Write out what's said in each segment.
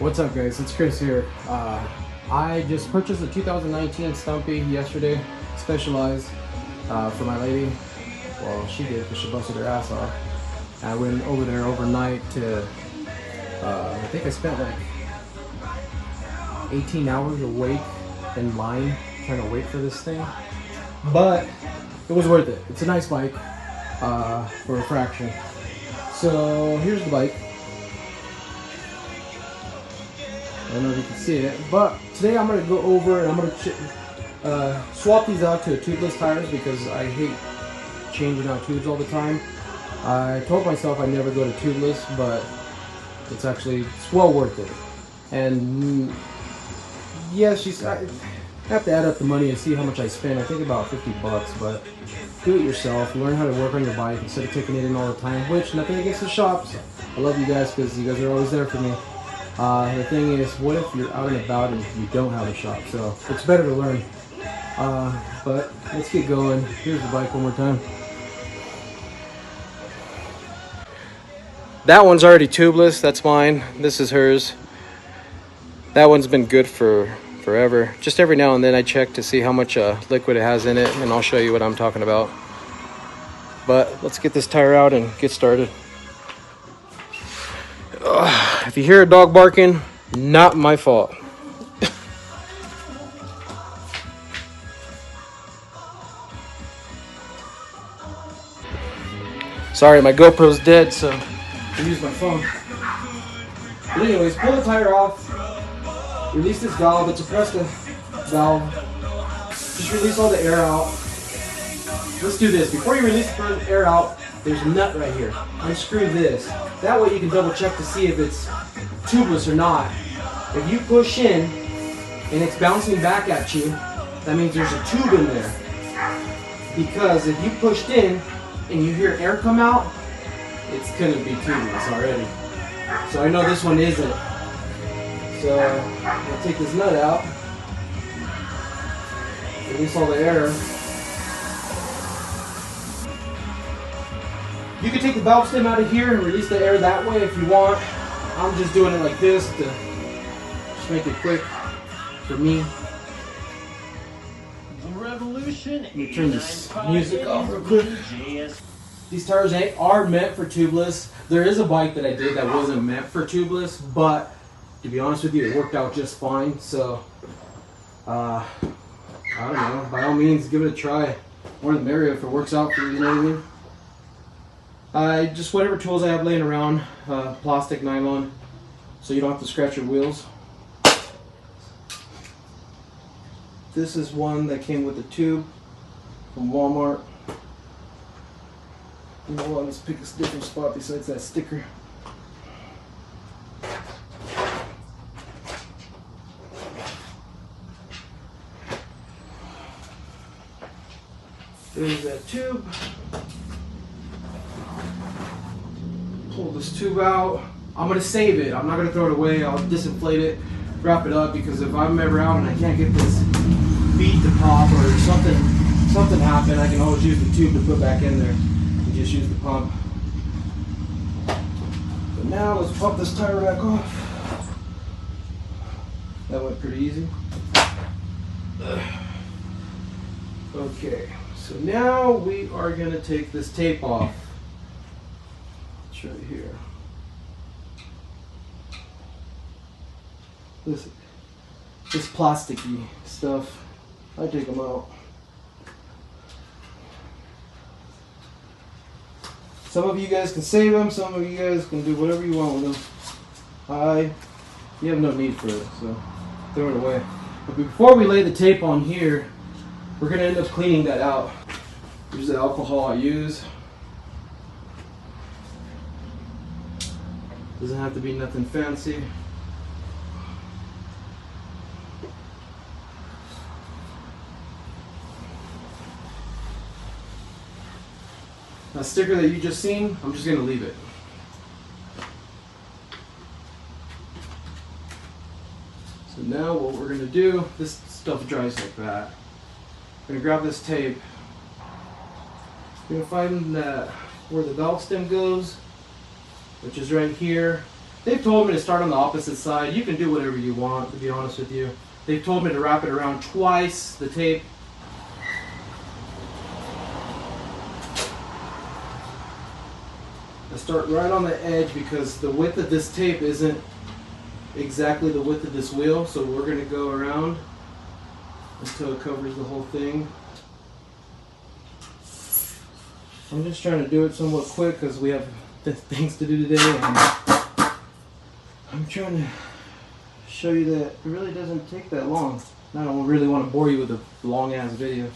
What's up, guys? It's Chris here. I just purchased a 2019 Stumpy yesterday, Specialized, for my lady. Well, she did because she busted her ass off. I went over there overnight to, I think I spent like 18 hours awake in line trying to wait for this thing. But it was worth it. It's a nice bike for a fraction. So here's the bike. I don't know if you can see it, but today I'm going to go over and I'm going to swap these out to tubeless tires because I hate changing out tubes all the time. I told myself I'd never go to tubeless, but it's well worth it. And yes, I have to add up the money and see how much I spend. I think about 50 bucks, but do it yourself. Learn how to work on your bike instead of taking it in all the time, which nothing against the shops. I love you guys because you guys are always there for me. The thing is, what if you're out and about and you don't have a shop? So it's better to learn. But let's get going. Here's the bike one more time. That one's already tubeless. That's mine. This is hers. That one's been good for forever. Just every now and then I check to see how much liquid it has in it, and I'll show you what I'm talking about. But let's get this tire out and get started. If you hear a dog barking, not my fault. Sorry, my GoPro's dead, so I use my phone. But anyways, pull the tire off, release this valve. It's a Presta valve. Just release all the air out. Let's do this. Before you release the air out, there's a nut right here. Unscrew this. That way you can double check to see if it's tubeless or not. If you push in and it's bouncing back at you, that means there's a tube in there. Because if you pushed in and you hear air come out, it's gonna be tubeless already. So I know this one isn't. So I'll take this nut out, release all the air. You can take the valve stem out of here and release the air that way if you want. I'm just doing it like this to just make it quick for me. Let me turn this music off real quick. These tires are meant for tubeless. There is a bike that I did that wasn't meant for tubeless, but to be honest with you, it worked out just fine. So, I don't know. By all means, give it a try. More the merrier if it works out for you, you know what I mean? Just whatever tools I have laying around, plastic, nylon, so you don't have to scratch your wheels. This is one that came with a tube from Walmart. You know what, let's pick a different spot besides that sticker. There's that tube. Pull this tube out. I'm gonna save it. I'm not gonna throw it away. I'll disinflate it, wrap it up, because if I'm ever out and I can't get this bead to pop or something happen, I can always use the tube to put back in there and just use the pump. But now let's pump this tire back off. That went pretty easy. Okay, so now we are gonna take this tape off. It's right here. This plasticky stuff, I take them out. Some of you guys can save them, some of you guys can do whatever you want with them. You have no need for it, so throw it away. But before we lay the tape on here, we're gonna end up cleaning that out. Here's the alcohol I use. Doesn't have to be nothing fancy. That sticker that you just seen, I'm just gonna leave it. So now what we're gonna do, this stuff dries like that. We're gonna grab this tape. We're gonna find that where the valve stem goes, which is right here. They've told me to start on the opposite side. You can do whatever you want, to be honest with you. They've told me to wrap it around twice, the tape. I start right on the edge because the width of this tape isn't exactly the width of this wheel, so we're going to go around until it covers the whole thing. I'm just trying to do it somewhat quick because we have things to do today, and I'm trying to show you that it really doesn't take that long. I don't really want to bore you with a long ass video.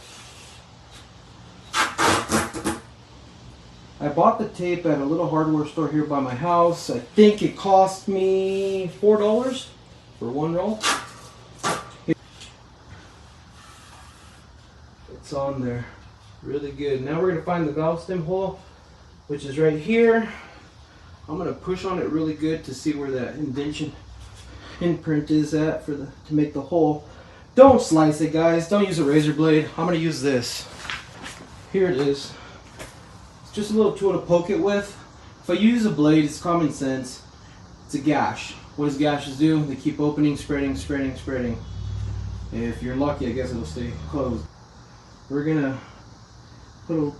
I bought the tape at a little hardware store here by my house. I think it cost me $4 for one roll. It's on there. Really good. Now we're going to find the valve stem hole, which is right here. I'm going to push on it really good to see where that imprint is at to make the hole. Don't slice it, guys. Don't use a razor blade. I'm going to use this. Here it is. Just a little tool to poke it with. If I use a blade, it's common sense. It's a gash. What does gashes do? They keep opening, spreading, spreading, spreading. If you're lucky, I guess it'll stay closed. We're gonna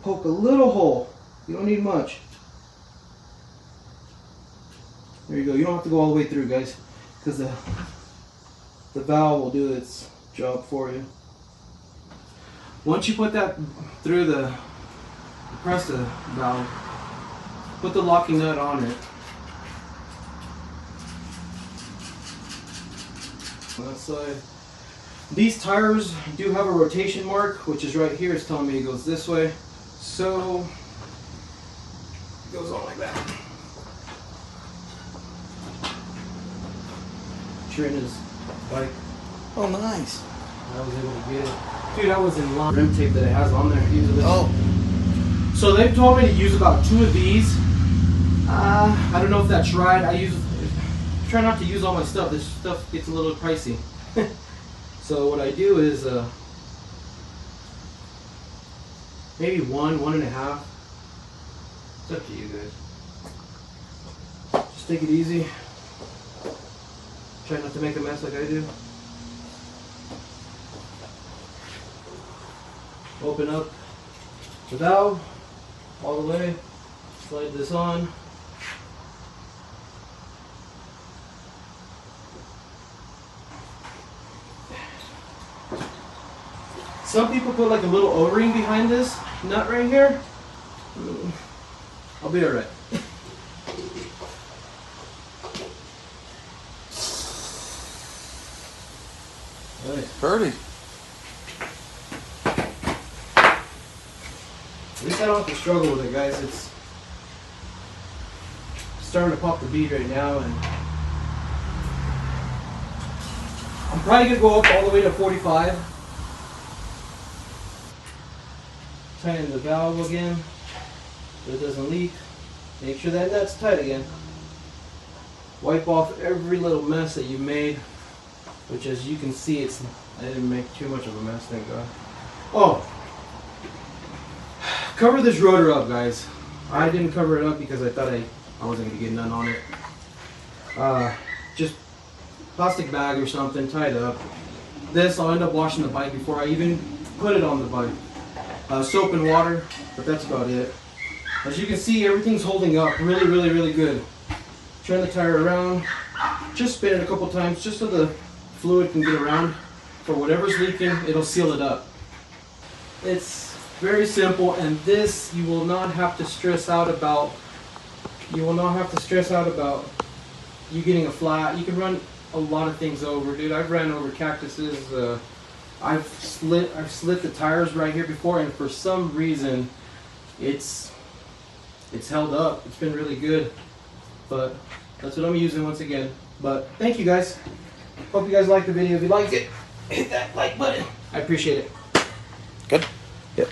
poke a little hole. You don't need much. There you go. You don't have to go all the way through, guys, because the valve will do its job for you. Once you put that through press the valve, put the locking nut on it. On that side. These tires do have a rotation mark, which is right here. It's telling me it goes this way. So it goes on like that. Trent his bike. Oh, nice. I was able to get it. Dude, I was in line. Rim tape that it has on there. Oh. So they've told me to use about 2 of these. I don't know if that's right. I try not to use all my stuff. This stuff gets a little pricey. So what I do is maybe 1, 1.5. It's up to you guys. Just take it easy. Try not to make a mess like I do. Open up the valve all the way. Slide this on. Some people put like a little O-ring behind this nut right here. I'll be alright. Pretty. At least I don't have to struggle with it, guys. It's starting to pop the bead right now, and I'm probably gonna go up all the way to 45. Tighten the valve again so it doesn't leak. Make sure that nut's tight again. Wipe off every little mess that you made, which, as you can see, I didn't make too much of a mess, thank God. Oh, cover this rotor up, guys. I didn't cover it up because I thought I wasn't gonna get none on it. Just plastic bag or something, tie it up. This, I'll end up washing the bike before I even put it on the bike. Soap and water, but that's about it. As you can see, everything's holding up really, really, really good. Turn the tire around, just spin it a couple times just so the fluid can get around. For whatever's leaking, it'll seal it up. It's very simple, and this you will not have to stress out about. You will not have to stress out about you getting a flat. You can run a lot of things over, dude. I've ran over cactuses. I've slit the tires right here before, and for some reason, it's held up. It's been really good, but that's what I'm using once again. But thank you guys. Hope you guys liked the video. If you liked it, hit that like button. I appreciate it. Good. Yep.